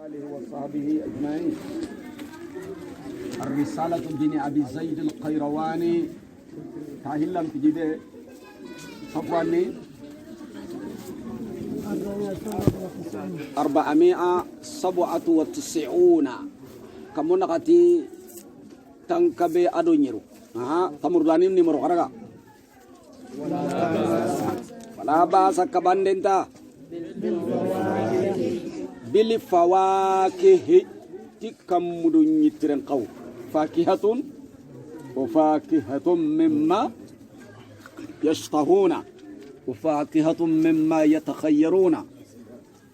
آله وصحبه أجمعين. الرسالة بن أبي زيد القيرواني تاهلم تجد صفواني 497 كمونا قتي تنكبي أدو نيرو تمرداني نمرو خرقا ولا باس كباندنتا بالفواكه تكمدو نيترن قو فاكهة وفاكهة مما يشتهون وفاكهة مما يتخيرون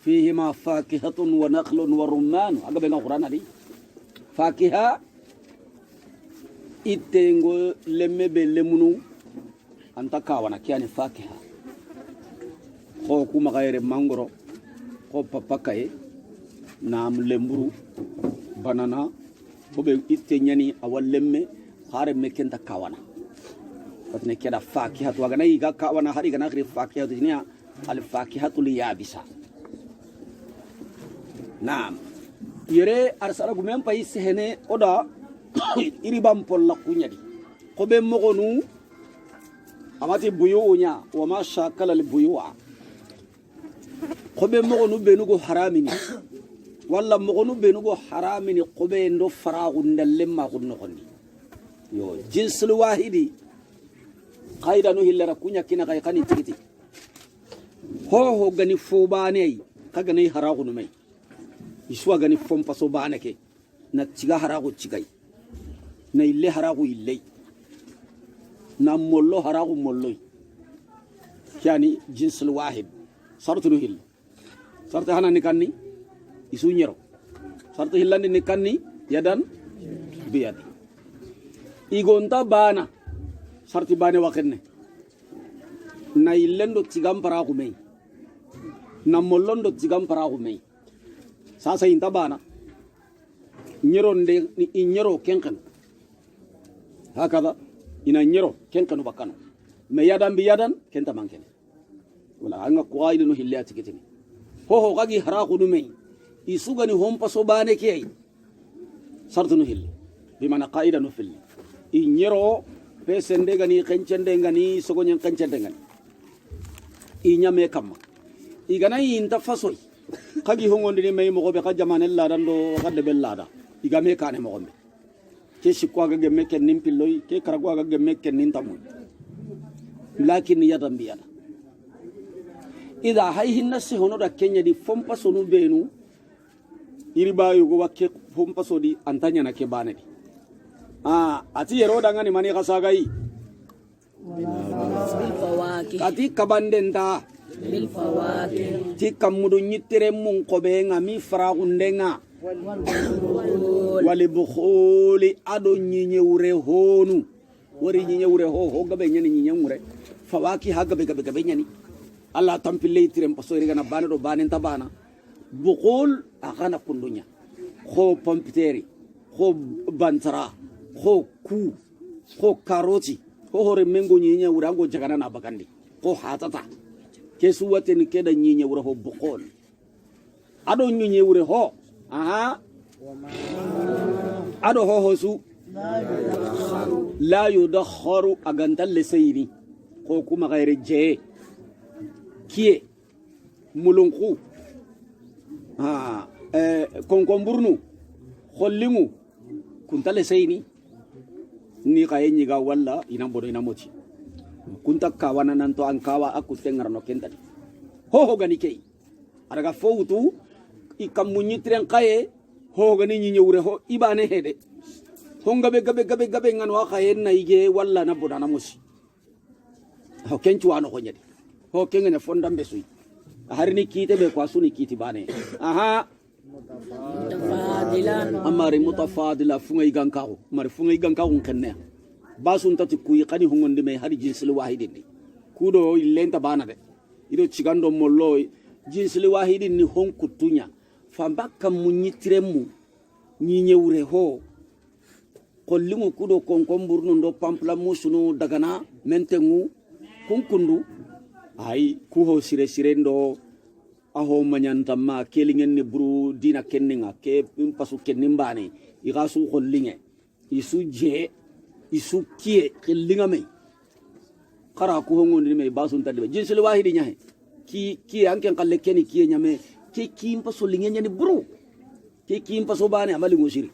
فيهما فاكهة ونخل ورمان أقبل القرآن دي فاكهة إتنغو لمي بلمنو أنت كاوانا كياني فاكهة خوكو مغير مانغرو خو باباكاي نام لمبرو بانانا خوبي إتنياني أول لمي خارب مكين تكاوانا فتنة كده فاكهة وغنا يغا كاوانا هاري غنا غري فاكهة دنيا الفاكهة اليابسة نعم يري أرسل غمين باي سهنة أدا إريبام بولا كونيادي خوبي مغنو أماتي بيوونيا وما شاكل البيوع خوبي مغنو بينوغو حراميني ولا مغنو بينوغو حراميني خوبي ندو فراغ ندلما غنغني يو جنس الواحدي قايدا نو هيلرا كونيا كينا كاي كاني تيتي هو غني فوباني كغني حراغو نمي يسوا غني فوم باسو بانكي نا تيغا حراغو تيغاي نا يلي حراغو يلي نا مولو حراغو مولوي يعني جنس الواحد صارت له هيل صارت هنا نكاني يسو نيرو صارت هيلان نكاني يدان بيادي إيغونتا بانا sarti bane wakenne na ilendo tigam paragu mei na mollondo tigam paragu mei sasa inta bana nyero nde ni nyero kenkan hakada ina nyero kenkan bakano me yadan bi yadan kenta mankene wala anga qaida no hillati kitini ho kagi haragu no mei isugani hompa so bane kei sartu no hilli bimana qaida no filli nyero pesende gani kencende gani sogonyen kencende gani inya me kamma igana inta fasoi kagi hongondi ni may mo be ka jamanella dando kadde bellada igame kane mo gombe ke shikwa ga gemme ken nim pilloy ke karagwa ga gemme ken nin tamu lakin yadam biyana ida hay hinna se hono da kenya di fompa sonu benu iriba yugo wakke fompa sodi antanya na ke banedi ati yero dangani mani kasagai ati kabandenta ti kamudu nyitire mun kobe ngami fragundenga wali bukhuli ado nyinyewure honu wari nyinyewure ho gabe nyani nyinyewure fawaki ha gabe nyani Allah tampile itirem pasori gana bana do banenta bana bukhul akana kundunya kho pompiteri kho bantara ko ku ko karoti ko hore mengo nyinya urango jagana na bakandi ko hatata kesu wate ni keda nyinya ura ho bokol ado nyinya ura ho ado ho su la yudakharu agantal lesayni ko kuma gaire je kie mulunku konkomburnu khollingu kuntale sayni ni kaye nyiga walla ina bodo ina moti kunta kawana nanto an kawa aku tengarno kentadi ho gani kei araga fowutu ikam munyitren kaye ho gani nyinyewre ho ibane hede honga be gabe ngano kaye na ige walla na bodo na mosi ho kenchu ano ko nyadi ho kengene fonda mbesui harni kite be kwasuni kiti bane amari mutafadila funga igankao mari funga igankao nkenne basun tati kuyi kani hongonde me hari jinsil wahidin ni kudo ilenta bana de ido chigando mollo jinsil wahidin ni hon kutunya fambaka munyitiremu nyinyewure ho kollingu kudo konkomburno ndo pampla musunu dagana mentengu kunkundu ay kuho sire ndo aho manyantama kelingen ni buru dina kenninga ke pasu kennin bane iga su kollinge isu je isu kie kellinga me kara ko hongondi me basun tadde jinsul wahidi nyahe ki anken kalle keni kie nyame ke kim pasu linge nyani buru ke kim pasu bane amali ngusiri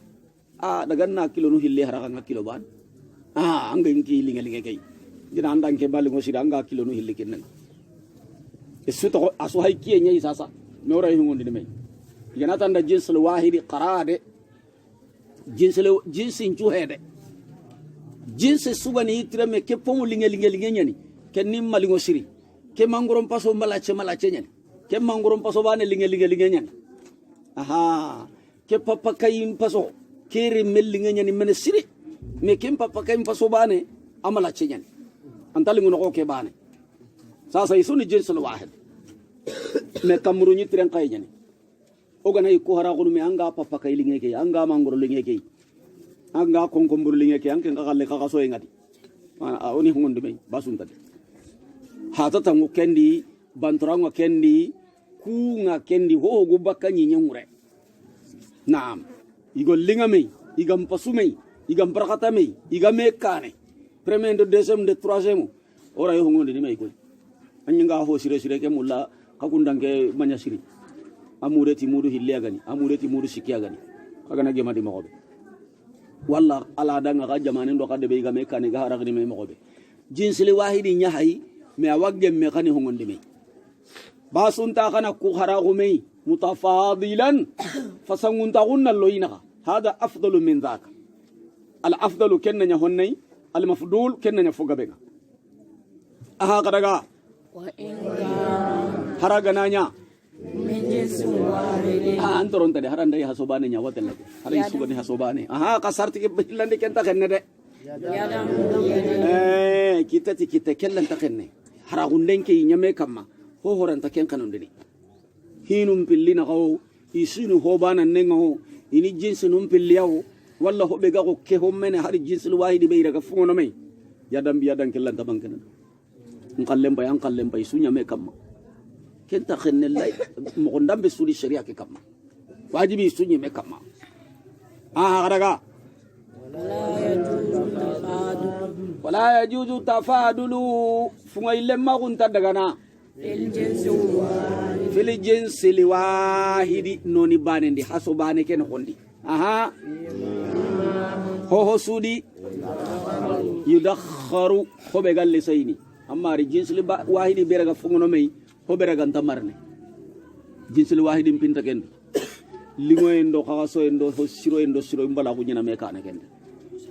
daga na kilo no hille haraka nga kilo ban anga inki linge kay dina andan ke bali ngusiri anga kilo no hille kennan esuto aso hay kie nyai sasa nora hongondi me yana tanda jinsul wahidi qarade jinsin juhede jinsi subani itira me ke pomu linge nyani ke nimma lingo siri ke mangorom paso malache nyani ke mangorom paso bane linge nyani ke papa kayim paso kere mellinge nyani mene siri me ke papa kayim paso bane amalache nyani antalingo no ke bane sasa isuni jinsul wahid me kamuru nyitren kay nyani ogana ko hara ko me anga papa kay linge ke anga mangoro linge ke anga konkomburu linge ke anke ngakalle kaka so engati oni hungonde me basun tade hata tangu kendi banturango kendi kunga kendi ho go bakkanyi nyamure naam igo linga me igam pasume igam prakata me igame kane premier de deuxième de troisième ora yo hungonde ni me ko anyanga ho sire ke mulla kakundange manya siri amureti mudu hille gani amureti mudu sikiya gani kaga na gema di magobe walla ala danga ga jamane ndo kadde be game kane ga haragni me magobe jinsili wahidi nyahay me awagge me kani hongonde me basunta kana ku haragu me mutafadilan fasangunta gunna loyina hada afdalu min dhaka al afdalu kenna nya honnay al mafdul kenna nya fogabe ga aha kadaga wa inga haraga nanya antoron tadi haranda ya hasobane nya watel lagi hari sugani hasobane kasarti ke bilande kenta kenne de kita kellan ta kenne haragunden ke nyame kamma ho horanta ken kanondini hinum pillina ko isinu hobana nengo ini jinsinum pilliyawo walla hobe ga ko ke hommene hari jinsul wahidi be daga fungono me yadam biyadan kellan ta bankana ngallem bay sunya me kamma kenta khenne lay mo gondam be suri sharia ke kamma wajibi sunyi me kamma kadaga wala yajuzu tafadulu funga ile magunta daga na fil jinsi wahidi noni banendi hasobane ken khondi ho sudi yudakharu hobe galle sayni amma ri jinsi wahidi beraga fungono me hobere ganta marne jinsul wahidi pinta kende lingo endo khaso endo siro mbala ko nyina me kana kende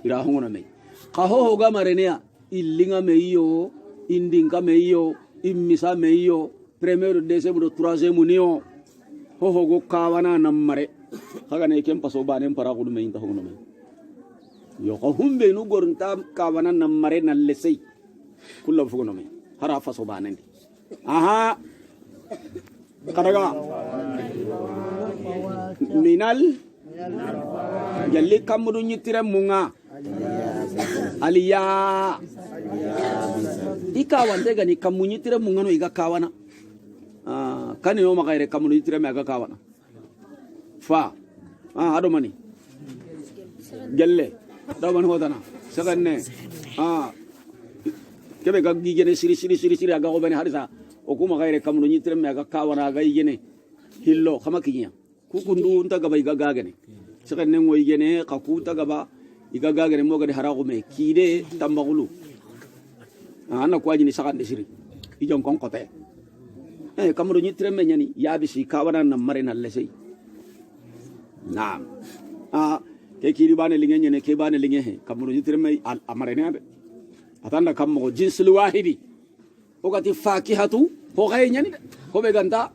ira hongono me khaho hoga marenia illinga meyo indinga meyo immisa meyo premier deuxième do troisième niyo ho hogo kawana namare kaga ne kem paso banen para ko me inta hongono me yo ko humbe nu gornta kawana namare na lesei kullu fogono me hara faso banen kadaga minal jalli kamudu nyitire munga aliya ikawante gani kamu nyitire munga no iga kawana kani no makaire kamudu nyitire me aga kawana fa ado mani gelle do man hodana saganne kebe ga gigene siri aga ko bani harisa okuma gaire kamuno nyitre me aga kawana ga yene hillo khama kinya ku kundu unta gaba iga gagene saka ne ngoy gene ka ku ta gaba iga gagene mo ga de harago me kide tambagulu ana ko ajini saka de siri ijon kon kote kamuno nyitre me nyani yabisi kawana na mare na lesei naam ke kiri bane linge nyene ke bane linge he kamuno nyitre me amare ne ade atanda kammo jinsul wahidi ogati fakihatu ho gay nyani ho be ganta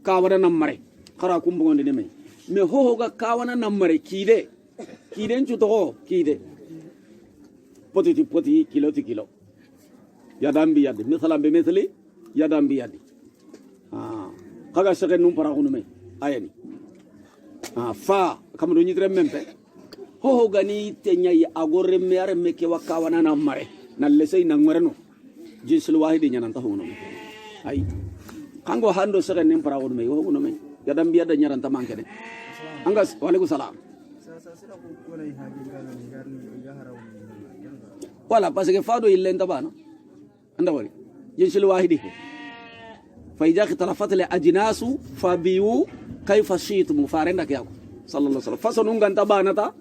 kawana namare khara kumbugonde me ho ga kawana namare kide nchu to kide poti kilo yadam bi yadi misalan be misli yadam bi yadi kaga sege num para kunu me ayani fa kamdo nyitre mempe ho gani tenya yi agorre me are me ke wakawana namare na lesei na ngoreno jinsul wahidi nyana ta hono ay kango hando sere nim para wono me wo no me ya dam biya da nyaran taman kene anga walaikum salam wala parce que fado illen tabana anda wali jinsul wahidi fa idha ikhtalafat al ajnasu fabiu kayfa shi'tum farenda kiyako sallallahu alaihi wasallam fasanun gan tabana ta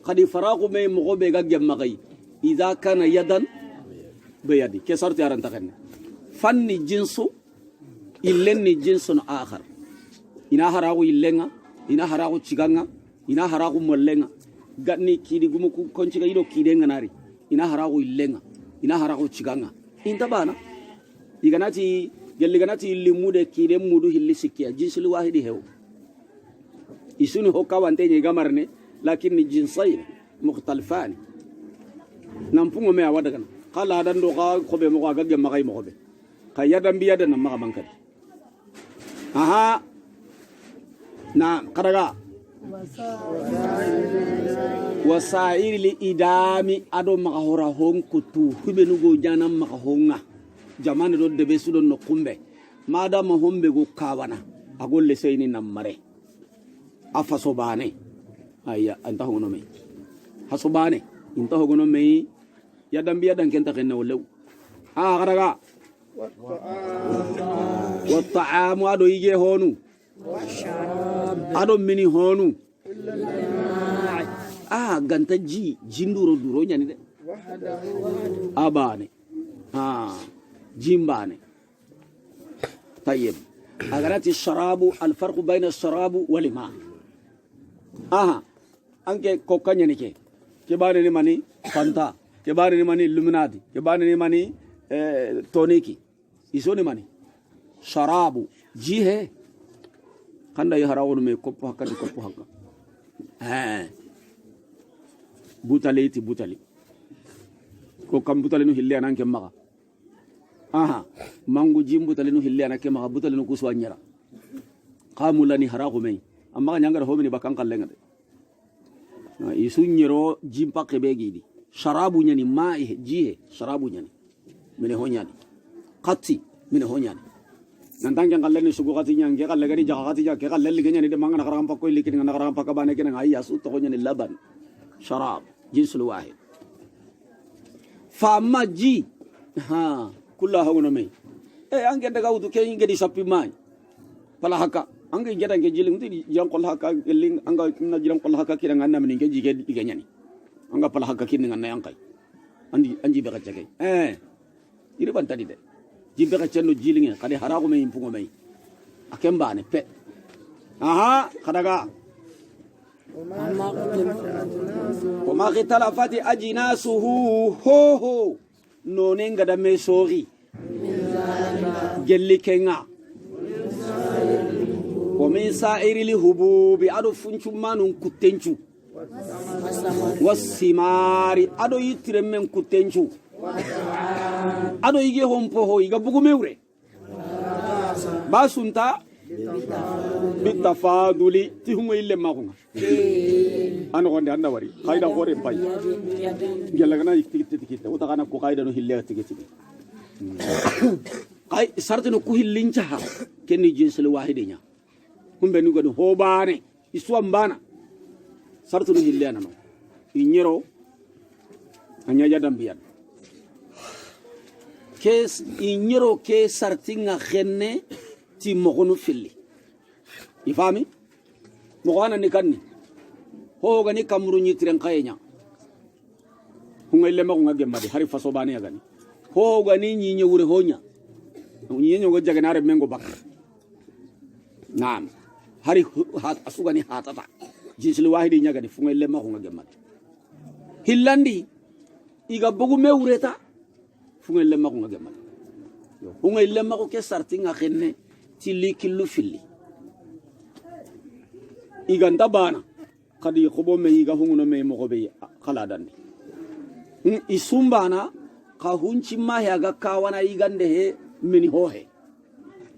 qadi faraqu me mugobe gaggem magai idha kana yadan biyadi ke sarti aran takanne fanni jinsu illenni jinsun akhar ina haragu illenga ina haragu ciganga ina haragu mollenga ganni kidi gumu konci ga ido kidenga nari ina haragu illenga ina haragu ciganga inta bana iganati gelli ganati limude kide mudu hilli sikkiya jinsul wahidi hew isuni hokka wante ni gamarne lakin jinsayn mukhtalifan nampungo me awada kana kala dan do ka khobe mo ga gem magay mo khobe kayadan biyadan na maka bankadi aha na karaga wasairi li idami ado maka hora hon kutu hubenu go jana maka honga jamane do debe sudo no kumbe madama hombe go kawana agolle seyni namare afaso bane ayya anta hono me hasobane inta hono me yadan biyadan kenta kenna walaw karaga والطعام ادو يجي هونو ادو مني هونو غانتا جندورو دورو نياني دي اباني جيمباني طيب اغرات الشراب الفرق بين الشراب والماء انك كوكا نياني كباري ني ماني فانتا كباري ني ماني لوميناتي كباري ني ماني تونيكي isoni mani sharabu jihe kanda ya harawon me koppo hakka butali ko kam butali no hille anan ke maga mangu jim butali no hille anan ke maga butali no kuswa nyara qamulani harago me amma nyangara homini bakan kallenga de isu nyero jim pakke be gidi sharabu nyani mai jihe sharabu nyani mene honyani qatti min honyani nantangen kalleni sugu qati nyange kalle gari jaga qati jaga kalle ligenya ni de mangana karam pakko likin ngana karam pakka bane kenen ayya su to nyani laban sharab jinsul wahid fa maji kullu hawono me ange daga wudu ke ngedi sappi mai pala haka ange ngeda nge jiling ti jang kol haka ling anga na jiram kol haka kira nganna min nge jige digenya ni anga pala haka kin nganna yankai anji be kacake iri bantadi de jimbe ka cenno jilinge kadi harago me impungo me akembane pe kadaga wama khitalafati ajnasuhu ho nonenga da me sori gelli kenga wa min sa'iri li hububi ado funchu manun kutenchu wasimari ado yitire men kutenchu ado ige hompo ho iga bugu mewre basunta bitafaduli ti hungo ille makunga ano gonde anda wari kaida gore pai gella gana tikite uta kana ko kaida no hille tikite kai sartino ku hillincha ha kenni jinsul wahidenya humbe nugo do hobane iswambana sartino hille anano inyero anya jadam biyan kes inyero ke sartinga khenne ti mogonu filli ifami mogana ni kanni ho gani kamru ni tiren kayenya hungaile magunga gemade hari faso bani agani ho gani ni nyewure honya ni nyogo jaganare mengo bak naam hari asugani hatata jinsul wahidi nyagani fungaile magunga gemade hillandi iga bugu mewreta funga lemma ko ngamal funga lemma ko ke sarti nga khenne ti likillu filli iganda bana kadi khobo me iga hunguno me mo gobe khala dandi isumbana ka hunchi ma ya ga kawana igande he mini hohe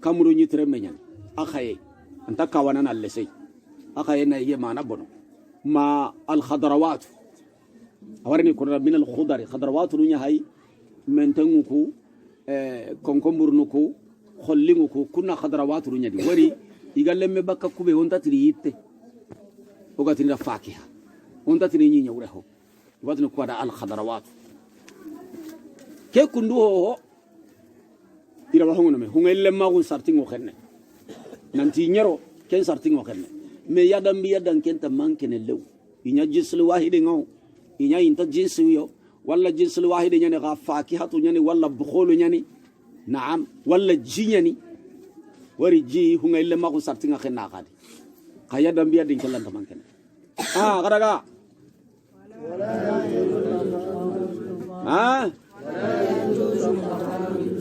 kamru nyitre menyan akhaye anta kawana na lesey akhaye na ye mana bono ma al khadrawat awarni kunna min al khudari khadrawat nunya hay mentenguku konkomburnuku khollingu ko kunna khadarawatu nyadi wari igallemme bakka kube onta tiri yitte oga tinda fakiha onta tiri nyinya ureho watni ko da al khadarawatu ke kundu ho ira bahongo me hungelle magun sartingo khenne nanti nyero ken sartingo khenne me yadam bi yadan kenta mankene lew inya jislu wahide ngaw inya inta jinsu yo wala jinsul wahide nyane ga fakihatu nyane wala bukhulu nyane naam wala jinyani wari ji hunga ille ma ko sartinga khenna khadi khaya dambiya din kellan taman ken gadaga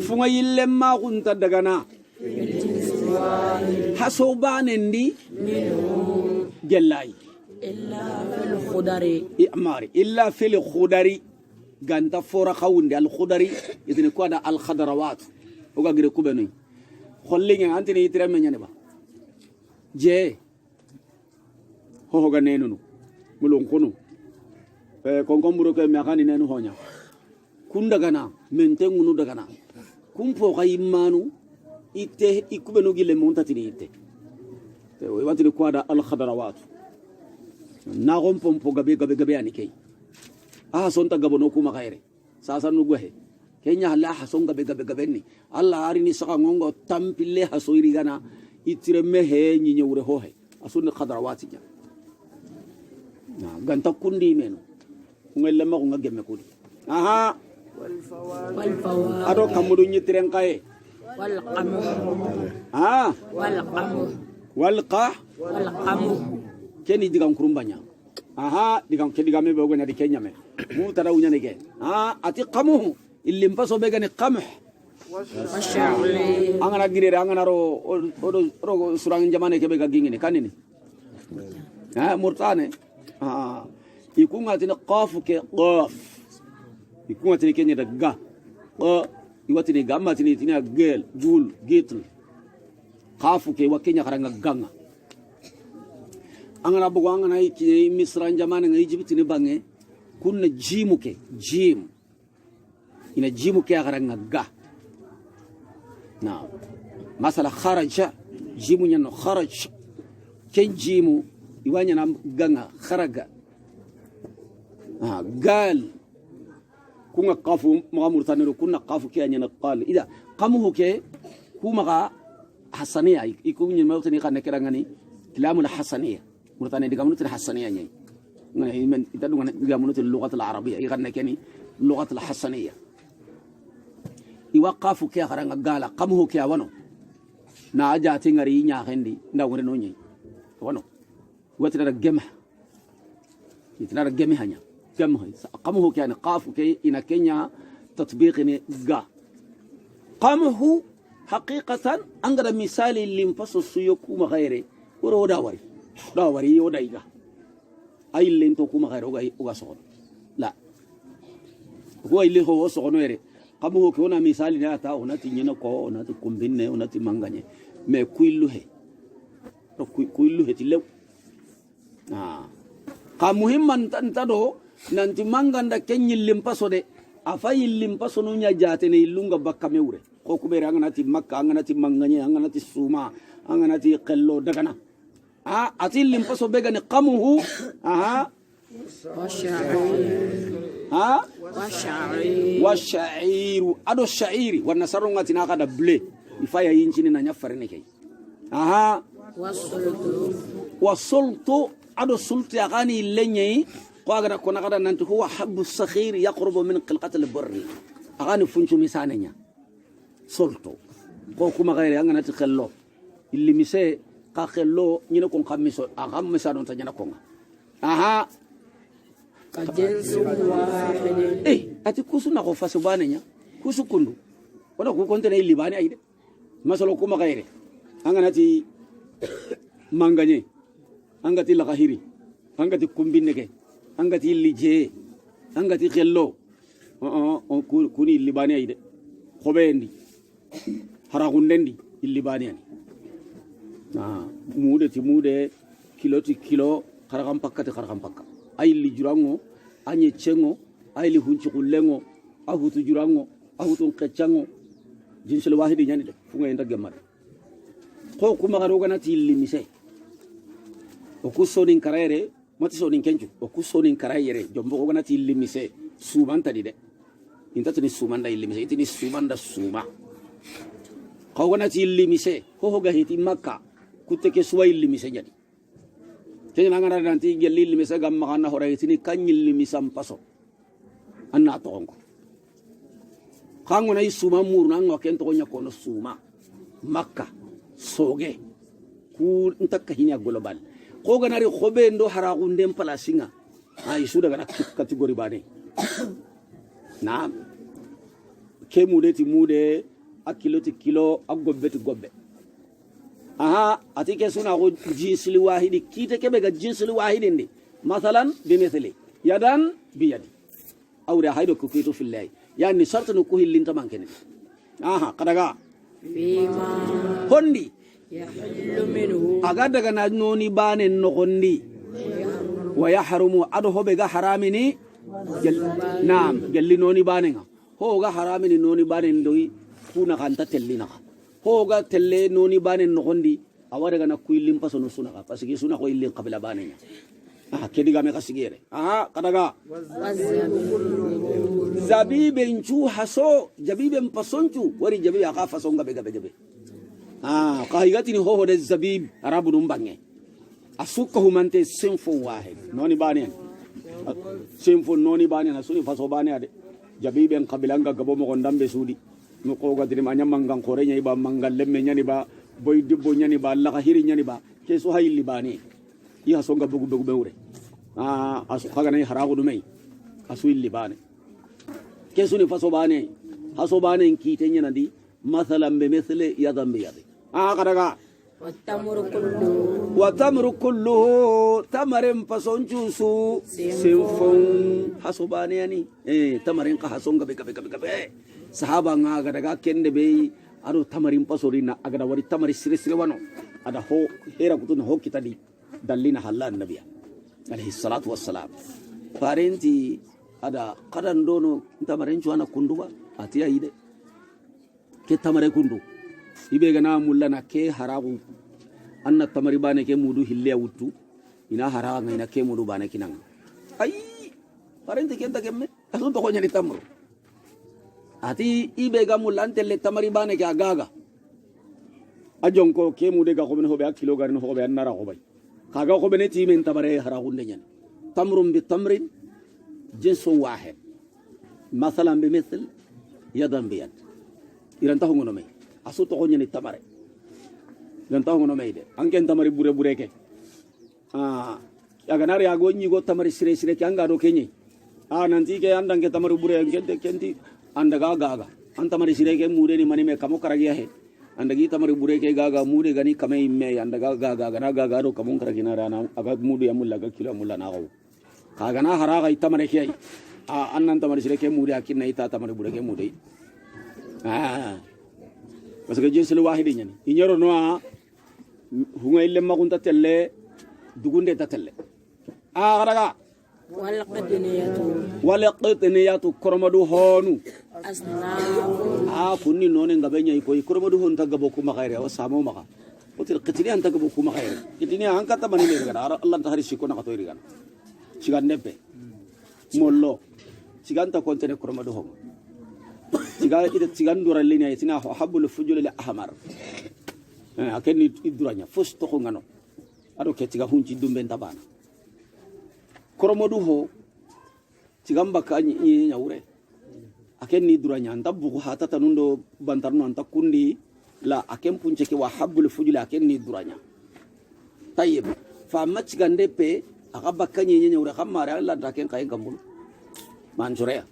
funga ille ma kunta dagana hasobanendi gellai illa fil khudari ganta fora khawndi al khudari idini ko da al khadarawat oga gire kubenu khollinge antini itire menyane ba je ho ga nenunu mulon kono kon komburo ke me khani nenu honya kun daga na mente ngunu daga na kun po khaymanu ite ikubenu gile monta tini ite te o watini ko da al khadarawat na pompo gabe ani kay sonta gabono kuma khaire sasa nugwe kenya hala songa gabe ni alla arini saka ngongo tampille hasoiri gana itire mehe nyinye ure hohe asunni khadarawati ja na ganta kundi meno ngelle ma ko ngagemme kudi wal fawa ado kamudu nyitiren kaye wal qamu wal qamu keni digam kurumbanya digam ke digame be go nyadi kenya me mu tara unya ne ke ati qamuhu illi mpaso be gani qamuh washa'ri angana girere angana ro surang jamane ke be ga gingine kanini murtane ikunga tin qafu ke qaf ikunga tin kenya da ga iwatini gamma tin gel gul gitl qafu ke wa kenya karanga ganga angana bugo angana iki misran jamane ngai jibiti ni bange kunna jimu ke jim ina jimu ke agaranga ga na masala kharaja jimu nyano kharaj ken jimu iwanya na ganga kharaga gal kunga qafu magamur taniro kunna qafu ke anyana qal ida qamuhu ke kuma hasaniya ikunya mawtani kana kirangani kalamul hasaniya murtane digamunut alhasaniya nyai ngani men itadu ngani digamunut al-lughat al-arabiyya iganna kani lughat al-hasaniyya iwaqafu ke garanga gala qamuhu ke wano na ajati ngari nya hendi ndawre no nyai wano watira gemah itira gemah hanya gemah qamuhu ke ani qafu ke ina kenya tatbiqini ga qamuhu haqiqatan angara misali limpaso suyoku maghaire woro dawari yoda iga ay lento kuma gairo uga so la ko ile ho so no ere kamu ko na misali na ta onati nyina ko onati kumbinne onati manganye me kuilu he to kuilu he tilew ka muhimman tantado nanti manganda kenyi limpaso de afay limpaso no nya jate ne ilunga bakka mewre ko kubere anganati makka anganati manganye anganati suma anganati qallo dagana ati limpaso begani qamuhu washa'iru ado sha'iri wana sarunga tinaka da ble ifaya yinchini na nyafari nike wasultu ado sultu yagani lenye kwa agada kona kada nanti huwa habu sakhiri yaqrubu min qilqat al-burri agani funchu misanenya sultu ko kuma gairi angana ti khello illi mise ka khello nyina kon khamiso agam misano tanyana konga kajensu wahidi ati kusuna ko fasubanenya kusukundu wala ku kontene libani ayde masalo kuma gaire angana ti manganye angati lakahiri angati kumbineke angati lije angati khello kuni libani ayde khobendi haragundendi libani ani mude ti mude kilo ti kilo kharagam pakka ay li jurango anye chengo ay li hunchi kullengo ahutu jurango ahutun keccango jinsul wahidi nyani de funga enta gemma ko kuma garo gana tilli mise o kusonin karayre mati sonin kenju o kusonin karayre jombo ko gana tilli mise sumanta di de inta tini sumanda illi mise itini sumanda suma ko gana tilli mise ho ga hiti makka kutte ke suwa illi mise jadi kenya ngana nanti gelli illi mise gamma kana hore itini kanyilli misam paso anna tongo kango na isuma murna ngo kento nya kono suma makka soge ku ntakka hinya global ko ganari khobe ndo haragu ndem palasinga ay suda gana category bane na ke mude ti mude akilo ti kilo agobbe ti gobbe aha atike suna go jinsli wahidi kite kebe ga jinsli wahidi ndi masalan bimithli yadan biyadi awra haydo ko kito fillahi yani shartu no ko hillinta mankene aha kadaga فيما hondi يحل منه aga daga na noni bane no hondi wa yahrumu ado hobe ga haramini naam gelli noni bane nga ho ga haramini noni bane ndoyi kuna kanta tellina ho ga telle noni bane no hondi awara ga na kuilim paso no suna pasigi suna ko illin qabla bane nga ah kedi ga me kasigere aha kadaga zabiben chu haso jabiben pasonchu wari jabi aka fasonga bega bega ah qahigatini ho de zabib arabu dum bange asuka humante sinfon wahid noni bane sinfon noni bane na suni faso bane ade jabiben qabilanga gabo mo gondambe sudi no ko ga dirim anyamangan kore nyai ba mangal lemme nyani ba boy dibbo nyani ba la hiri nyani ba ke so hayli bane ya songa bugu bugu bewre ah asu kaga nay haragu dumai asu illi bane kesuni faso bane haso bane kite nyana di masalan be mesle yadan be yadi kadaga watamru kulluhu tamarin fasonchu su sinfon haso bane yani tamarin ka hasonga be gabe sahaba nga kadaga kende be ado tamarin pasori na agada wari tamari sire sire wano ada ho hera kutun ho kitadi dallina halla annabiya alayhi salatu wassalam parenti ada kadan dono tamarin chuana kunduwa atiya ide ke tamare kundu ibe gana mullana ke haragu anna tamari bane ke mudu hille wuttu ina haraga ina ke mudu bane kinang ay parenti kenta kemme asun to nyani tamru ati ibe ga mullante le tamari bane ke agaga ajonko ke mude ga ko ben hobe akilo garin hobe annara ko bay kaga ko bene timen tamare haragu ndenyan tamrum bi tamrin جنس واحد مثلا بمثل يدا بيد يرنتهو نومي اسو تو ني تماري يرنتهو نومي دي انكن تماري بوره بوره كي يا غناري اغو ني غو تماري سري سري كي انغا دو كني نانتي كي اندان كي تماري بوره كنتي كنتي اندغا غاغا ان تماري سري كي مودي ني ماني مي كمو كراغي هي andagi tamari bure ke gaga mude gani kame imme andaga gaga gana gaga do kamun karagina rana aga mude amulla ga kilo amulla na gawo kagana haraga itamare ke annan tamare sire ke mude akinna ita tamare bure ke mude parce que jinsul wahidi nyani inyoro no hunga ille magunta telle dugunde ta telle garaga walaqtiniyatu koromadu honu asna kunni nonen ngabenya iko koromadu hon tagabo kuma khaire wa samo maka otil qitini anta gabo kuma khaire qitini an kata bani le gara Allah tahari sikona kato irigan sigan nepe mollo siganta kontene koromadu hon siga ida sigan duralini ay tina habul fujul al ahmar akenni iduranya fusto ko ngano ado ke tiga hunci dumbe tabana koromodu ho cigamba ka nyi nyawre aken ni duranya ndabbu hata tanundo bantarno anta kundi la aken punche ke wa habul fujula aken ni duranya tayyib fa macigande pe akaba ka nyi nyawre khamare alla taken kay gambul manjure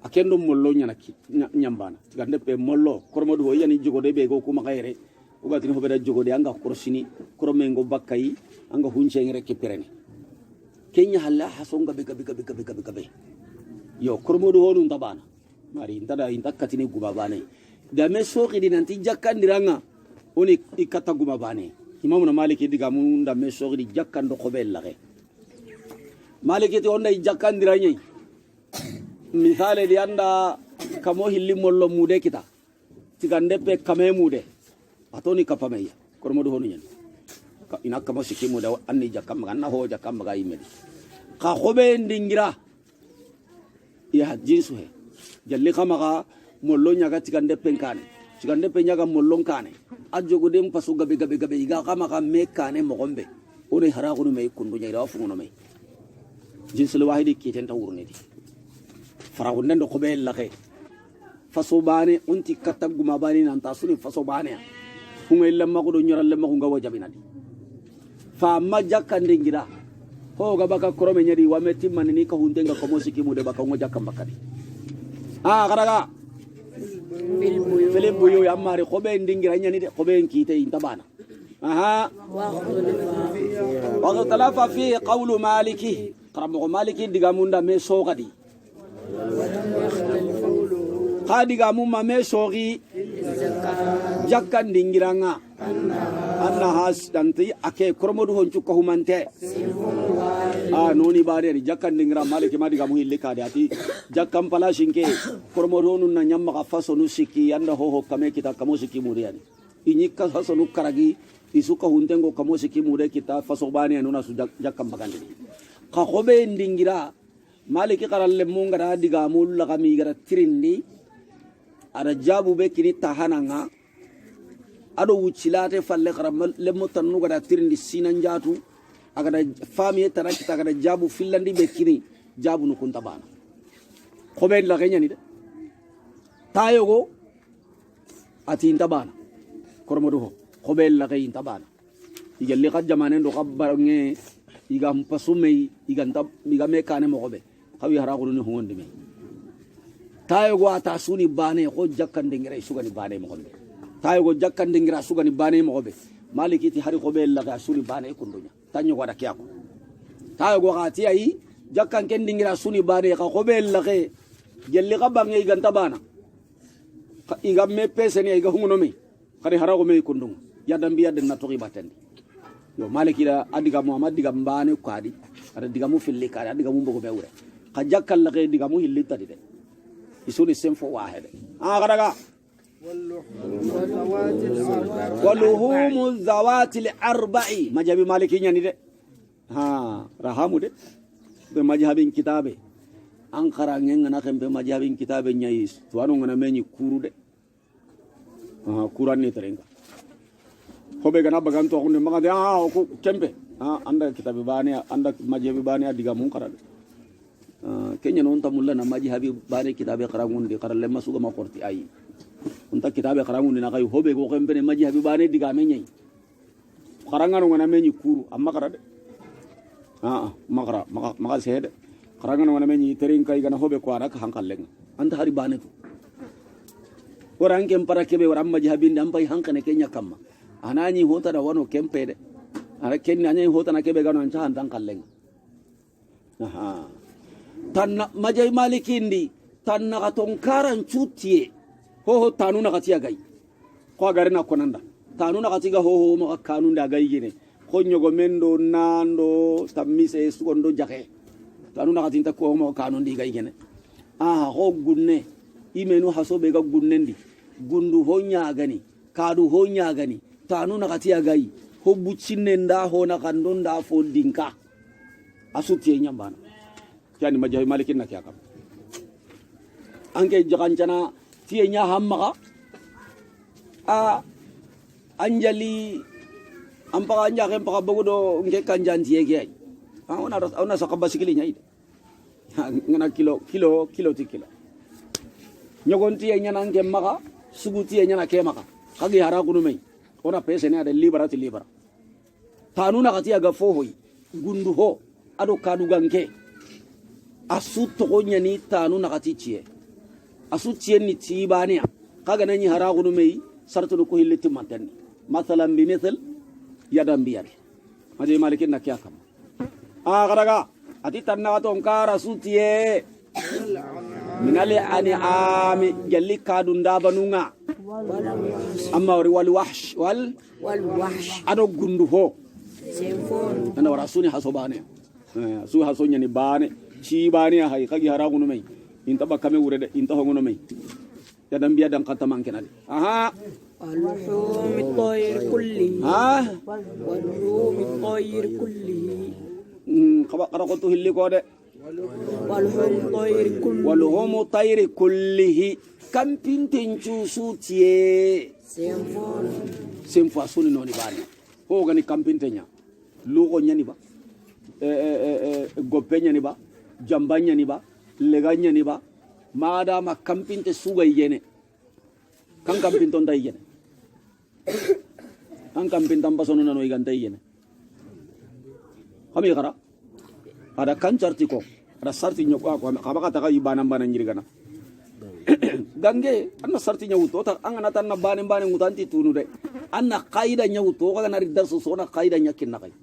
aken dum mollo nyanaki nyambana cigande pe mollo koromodu ho yani jogode be go kuma kayre ugatini ho beda jogode anga korosini koromengo bakkai anga hunche ngere ke perene kenya halla hasonga bega yo kormodu honu tabana mari intada intakatini guma bane da me soki di nanti jakkandiranga oni ikata guma bane imamu na maliki diga mun da me soki di jakkando ko bellage maliki ti onda jakkandiranye misale di anda kamo hilli mollo mude kita tigande pe kamemude atoni kapameya kormodu honu nyen ina kama sikimu da anni jakam ganna ho jakam ga yimedi ka khobe ndingira ya jinsu he jalli kama ga mollo nyaga tigande penkane tigande pe nyaga mollo kane ajogo dem pasu gabe iga kama ga mekane mogombe ore hara gunu me kundu nyira fu ngono me jinsu wahidi kiten tawurne di faragu ndo khobe lake faso bane unti kataguma bane nan tasuni faso bane hunga illa magudo nyoral lemma hunga wajabinadi fa majaka ndingira ho ga baka korome nyadi wa meti manini ka hundenga ko mosiki mude baka ngoja kambakadi karaga Philip buyo yamari khobe ndingira nyani de khobe nkite intabana wa talafa fi qawlu maliki qaramo maliki digamunda me sogadi khadiga mumma me sogi jakka ndingiranga anna has danti ake kromodu honchu ko humante noni bare ri jakka ndingira maliki madiga mu hillika de ati jakkam pala shinke kromodu nun na nyamma ka faso nu siki anda ho kame kita kamo siki muriani inyika faso nu karagi isuka huntengo kamo siki mure kita faso bani anuna su jakkam bagandi ka khobe ndingira maliki karalle munga da diga mul la kami gara tirindi ada jabu be kini tahananga ado wucilate falle karam lemmo tanu gada tirindi sinan jatu agada fami tara kita gada jabu fillandi be kini jabu no kunta bana khobe la genya ni de tayogo ati inta bana kormodo ho khobe la gay inta bana igelli qad jamane ndo qabbarange iga mpasume iganta migame kane mo khobe kawi hara gulu ni honde me tayogo ata suni bane ko jakkande ngira sugani bane mo gonde tayogo jakkande ngira sugani bane mo gobe malikiti hari ko be la ga suni bane ko ndonya tanyo wada kiyako tayogo gati ayi jakkan ken dingira suni bane ka ko be la ge gelli ka bangi ganta bana iga me pese ni iga hungono me kari hara ko me ko ndum yadam biya den na to batandi yo malikira adiga muhammad diga bane ko adi ada diga mu fili ka adiga mu bogo be wure ka jakkal la ge diga mu hilita de isuni semfo wahede kadaga waluhumu zawati al-arba'i majabi maliki nyani de rahamu de be majhabin kitabe ankara ngenga na kembe majhabin kitabe nyai tuano ngana menyi kuru de kuran ni terenga hobe gana baganto ko ne magade ko kembe anda kitabe bani anda majhabi bani diga munkara kenya non tamulla na majhabi bani kitabe qarangun di qaralle masuga ma qorti ayi unta kitabe qarangun na kay hobe ko kembe ne majhabi bani diga menyai qarangano ngana menyi kuru amma qarade maga sede qarangano ngana menyi terin kay gana hobe ko araka hankallen anta hari bani to orang kem para kebe orang majhabi ndam pai hankane kenya kamma anani hota da wano kempe de ara kenya anani hota na kebe gano ancha hantan kallen tanna majai malikindi tanna katonkaran chutie ho tanu na katia gai ko gare na konanda tanu na katiga ho maka kanu nda gai gine ko nyogo mendo nando tamise sugondo jake tanu na katinta ko maka kanu ndi gai gine ho gunne imenu hasobe ga gunnendi gundu ho nyagani kadu ho nyagani tanu na katia gai ho buccinne nda ho na kandon da fo dinka asutie nyambana yani majai malikin na kya kam ange jagancana tiye nya hamma anjali ampaka anja ke mpaka bogodo nge kanjan tiye ke ona sakaba sikili nya ide ngana kilo tikilo nyogon tiye nya nange maka sugu tiye nya na ke maka kagi hara kunu mai ona pese ne ada libara tanuna kati aga fohoi gundu ho ado kadu ganke asu togonya ni tanu nakati chie asu chie ni tibania kaga nanyi haragu mei sartu ko hilleti mantani masalan bi misal yadam biyar maje malikin nakiya kam kadaga ati tanna to nkara sutie minali ani ami jalli kadu ndabanunga amma wal wahsh wal wahsh ado gundu ho semfon ana warasuni hasobane su hasonya ni bane ci bani hay kagi haragu no mai inta bakame wure de inta hongo no mai ya dan biya dan kataman kenadi aha ولحوم الطير كله ah ولحوم الطير كله kara ko to hilli ko de ولحوم الطير كله wal humu tayri kullihi kampinten cusutie سينفون semfa suni noni bani ho gani kampintenya lugo nyani ba goppe nyani ba jamba nyani ba lega nyani ba mada ma kampinte suga yene kan kampinton dai yene kan kampintan basono nano iganta yene kami kara ada kan charti ko ada sarti nyoko ko kabaka ta kayi banan banan nyirigana gange anna sarti nyawuto ta angana tan na banen banen ngutanti tunu de anna qaida nyawuto ko na ridar so na qaida nyakin na kai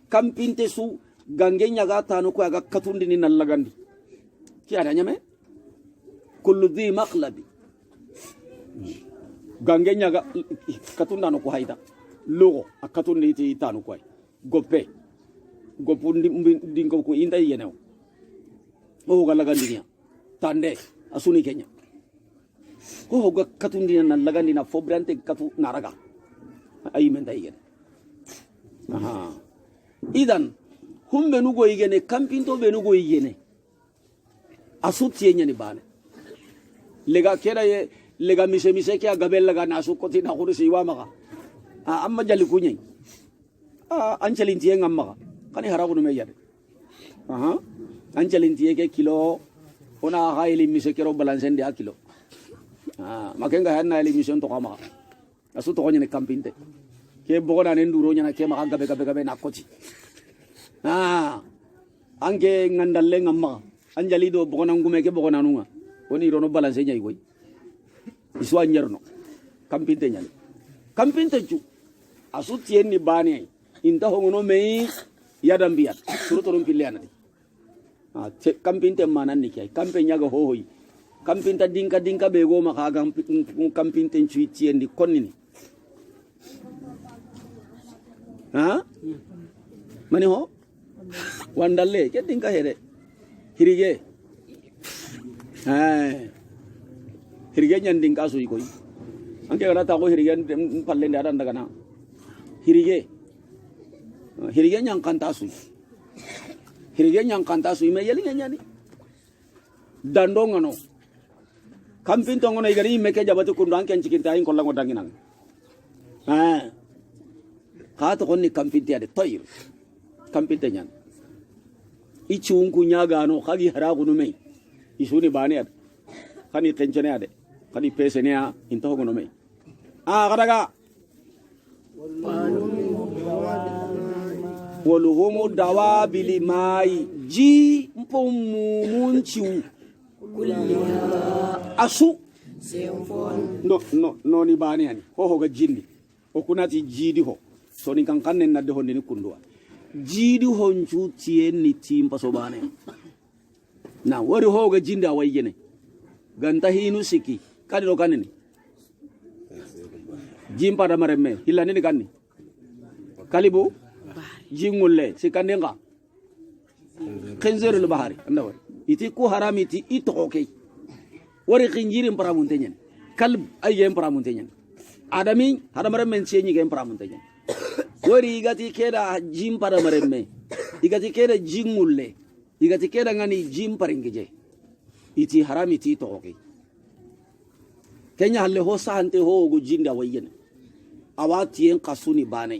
kampinte su gange nyaga tanu ko aga katundi ni nallagandi ki ada nyame kullu dhi maqlabi gange nyaga katunda no ko haida logo akatundi ti tanu ko goppe gopundi dingo ko inda yenew o galagandi nya tande asuni kenya ko hoga katundi na lagandi na fobrante katu naraga ay men dayene aha idan humbe nugo yigene kampinto be nugo yigene asuti yenya ni bane lega kera ye lega mise ke agabel laga na su koti na khuru siwa maka amma jali kunyi ancelin tiye ngamma kani haragu no meyade aha ancelin tiye ke kilo ona haili mise kero balansen dia kilo makenga hanna ili mission to kama asu to nyane kampinte ke bogona ne nduro nyana ke maka gabe na koti ange ngandalle ngamma anjali do bogona ngume ke bogona nunga woni rono balance nyai koy iswa nyerno kampinte nyane kampinte ju asu tienni bane inta hongono me yadam biat surutorum piliana kampinte manan ni kai kampe nyaga hohoi kampinta dinka be go maka kampinte chui tiendi konnini mani ho wandalle ke dinka here hirige hirige nyan dinka sui koi anke kana ta ko hirige palle nda daga na hirige nyan kanta sui hirige nyan kanta sui me yeli nyani dandonga no kampinto ngono igari meke jabatu kundu anke cikinta in kollango danginan ka to konni kampinte ade toyir kampinte nyan ichi unku nyaga no khagi haragu no me isuni bani ade khani tenjene ade khani pesene a into ngono me kadaga woluhumu dawabili mai ji mpomumunchiu asu no ni bani ani ho ga jindi o kunati jidi ho so ni kan kanne nadde honde ni kundwa jidi honju tienni timpa so bane na wori ho ga jindi awayene ganta hinu siki kadi do kanne jimpa da maremme hilani ni kanni kalibu jingulle sikandenga khinzirul bahari andawa iti ku harami iti ito okay wari khinjirin paramuntenyen kalb ayem paramuntenyen adami hadamare men chenyi gem paramuntenyen wari igati keda jim paramare me igati keda jingulle igati keda ngani jim paringije iti harami iti ito okay kenya halle ho sahante ho go jinda wayene awati en kasuni bane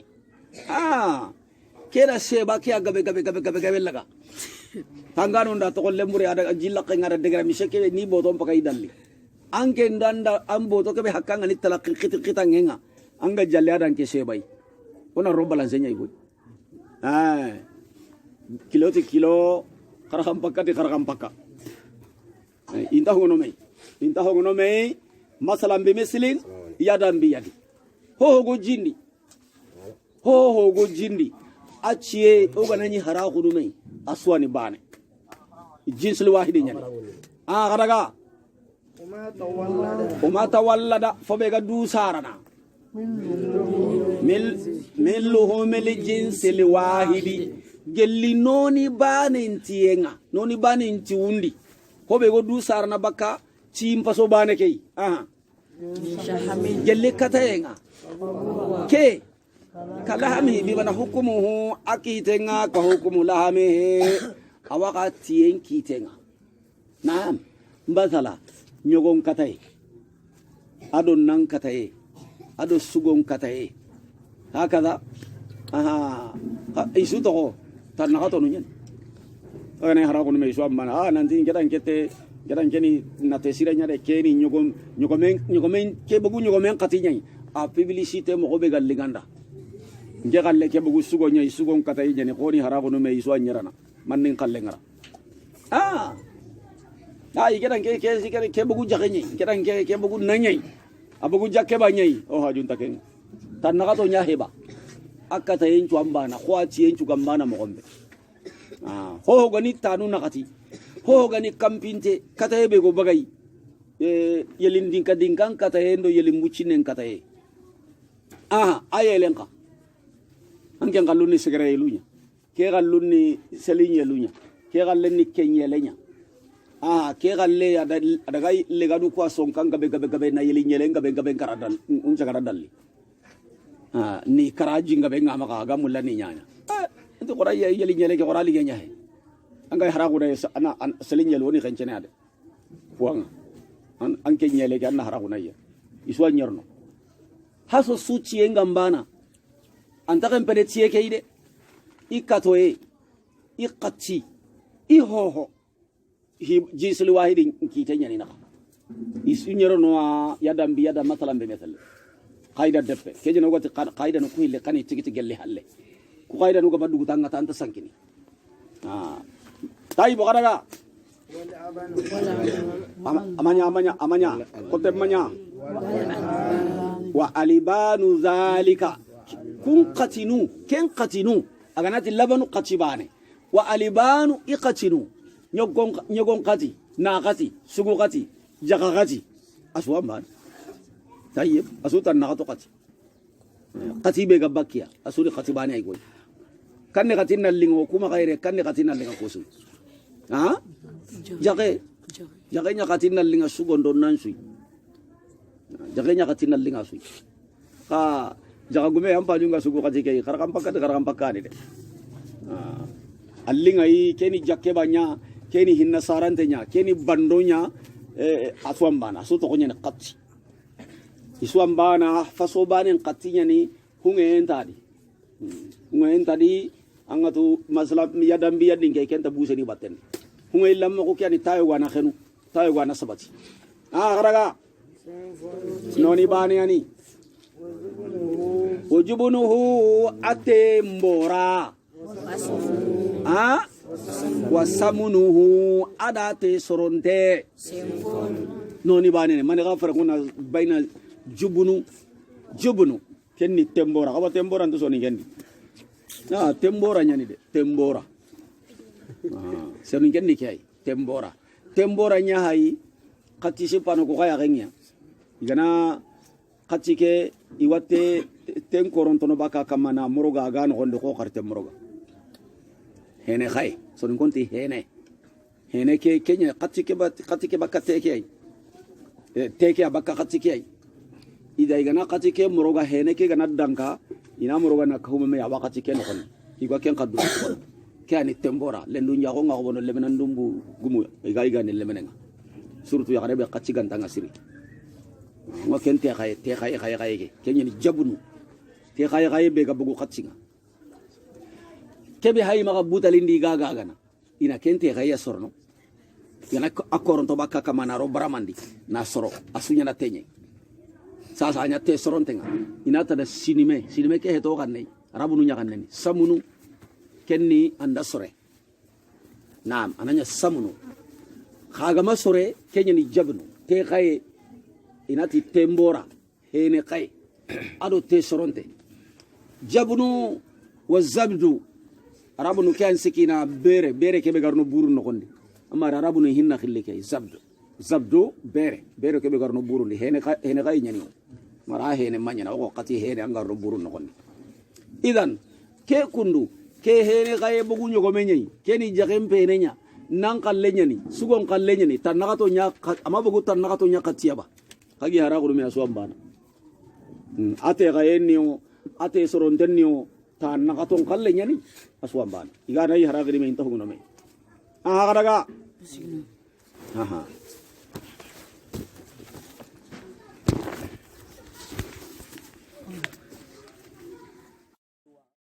keda seba ke gabe laga tangano nda to lembure ada jilla ke ngara degra mi seke ni botom pakai dalli anke ndanda ambo to ke be hakanga ni talak kita ngenga anga jalle adan ke sebai ona ro balance nyai boy kilo karakam pakka inta hono me masalam be meslin yadam bi yadi ho go jindi achie oganani hara hudume aswani bane jinsul wahidi nyani kadaga uma tawallada fobe ga du sarana milluhu mil jinsil wahidi gelli noni bane ntienga noni bane ntiundi fobe go du sarana baka tim paso bane kay aha شحم jelle katayenga ke kalahami bibana hukumuhu akitenga ka hukumu lahami awaka tien kitenga naam mbasala nyogon kataye ado nan kataye ado sugon kataye hakada aha isu to tan nakato nyen ana hara ko me isu amana nanti gedan keni na tesira nya de keni nyogomen ke bugu nyogomen katinya a publicité mo be galliganda nge galle ke bugu sugo nya sugon kataye jeni ko ni hara ko me isu anyarana mannin kalle ngara ay gedan ke bugu jagenyi gedan ke bugu nanyai abugu jakke banyai o hajun taken tan nakato nya heba akata yenchu ambana khwati yenchu gambana mo gombe ho gani tanu nakati ho gani kampinte kata ebe go bagay yelin dinkan kata endo yelin muchinen kata e ayelenka anken galunni segere elunya ke galunni selinye elunya ke gallenni kenyelenya ke galle adaga legadu kwa sonkan gabe na yelin yelen gabe karadan uncha karadalli ni karaji ngabe ngama ka gamulla ni nyanya itu qora yelin yele ke qora ligenya he anga hara gure ana selin yelo ni kencene ade wanga anke nyele ke ana hara gunaya iswa nyerno haso suci engambana antaka mpede tie ke ide ikatoe ikati ihoho jisli wahidin kitenya ni naka isu nyerno yadam bi yadam matalan be metal qaida deppe keje no gati qaida no kuhille kani tigiti gelle halle ku qaida no gabadu gutanga tanta sankini taibo kadaga amanya kote manya wa alibanu zalika kun qatinu ken qatinu aganati labanu qatibane wa alibanu iqatinu nyogon qati na qati sugu qati jaga qati aswa man tayib asutan na qati qati be gabakia asuri qatibane ay goy kanne qatinna lingo kuma khaire kanne qatinna linga kosu jage nya qatinna linga sugondo nansui jage nya qatinna linga sui jaga gume am pajunga sugu qati kay karakam pakani de allinga yi keni jakke banya keni hinna sarantenya keni bandonya aswambana so to konya qati iswambana fasobane qatinya ni hungen tadi angatu masalah yadam biya dingke kenta buse ni baten hungay lamma ko kyani tayo wana sabati karaga noni bani ani ujubunuhu atembora wasamunuhu adate soronte noni bani ne mane gafara kuna baina jubunu kenni tembora kaba tembora ndo soni kendi tembora nyani de tembora soni kendi kai tembora nya hai kati sipano ko kaya genya igana kati ke iwate ten korontono baka kamana moroga gano gondo ko karte moroga hene khai soni konti hene ke kenya kati ke baka teke baka kati ke ida igana kati ke moroga hene ke gana danka ina moroga na kahume me awakati ke no kon igwa ken kaddu ke ani tembora lendu nyago ngako bono lemena ndumbu gumu iga ne lemenenga surtout ya rebe kati ganta ngasiri ngo ken te khaye ke kenya ni jabunu te khaye be ga bugu khatinga kebe hay maga butalindi gaga gana ina ken te khaye sorno yana akoron to bakka kamana ro baramandi na soro asunya na tenye sasa anya te sorontenga inata da sinime ke heto kanne rabunu nya kanne samunu kenni anda sore naam ananya samunu khaga masore kenya ni jabnu te khaye inati tembora hene khaye ado te soronte jabnu wa zabdu rabunu kan sikina bere ke be garno buru no konde amma rabunu hinna khille ke zabdu bere ke be garno buru ni hene khaye nyani mara hene manyana ko qati hene angar do buru no konni idan ke kundu ke hene gaye bugu nyogo menyai ke ni jagem penenya nan kallenya ni sugon kallenya ni tanakato nya ama bugu tanakato nya katiyaba kagi hara gulu me aswan bana ate gayenniyo ate sorontenniyo tanakato kallenya ni aswan bana igana yi hara gari me inta huguno me aha kadaga aha